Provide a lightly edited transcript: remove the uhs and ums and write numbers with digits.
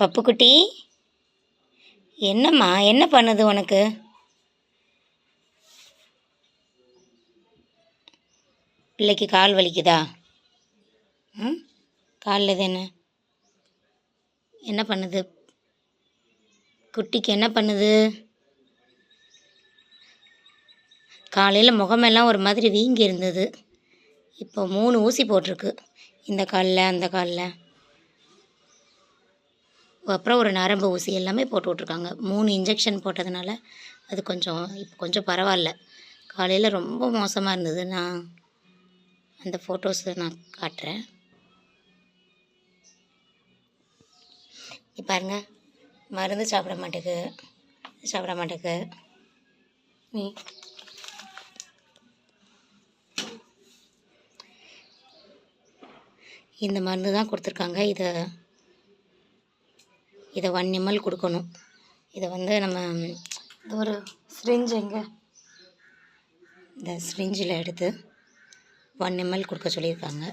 பப்புக்குட்டி, என்னம்மா, என்ன பண்ணுது உனக்கு? பிள்ளைக்கு கால் வலிக்குதா? ம், காலில் இது என்ன பண்ணுது? குட்டிக்கு என்ன பண்ணுது? காலையில் முகமெல்லாம் ஒரு மாதிரி வீங்கி இருந்தது. இப்போ 3 ஊசி போட்டிருக்கு, இந்த காலில் அந்த காலில். அப்புறம் ஒரு நரம்பு ஊசி எல்லாமே போட்டு விட்ருக்காங்க. 3 இன்ஜெக்ஷன் போட்டதுனால அது இப்போ கொஞ்சம் பரவாயில்ல. காலையில் ரொம்ப மோசமாக இருந்தது. நான் அந்த ஃபோட்டோஸ் நான் காட்டுறேன். பாருங்க, மருந்து சாப்பிட மாட்டேக்கு. இந்த மருந்து தான் கொடுத்துருக்காங்க. இதை 1 ml கொடுக்கணும். இதை நம்ம ஒரு சிரிஞ்சு இந்த சிரிஞ்சில் எடுத்து 1 ml கொடுக்க சொல்லியிருக்காங்க.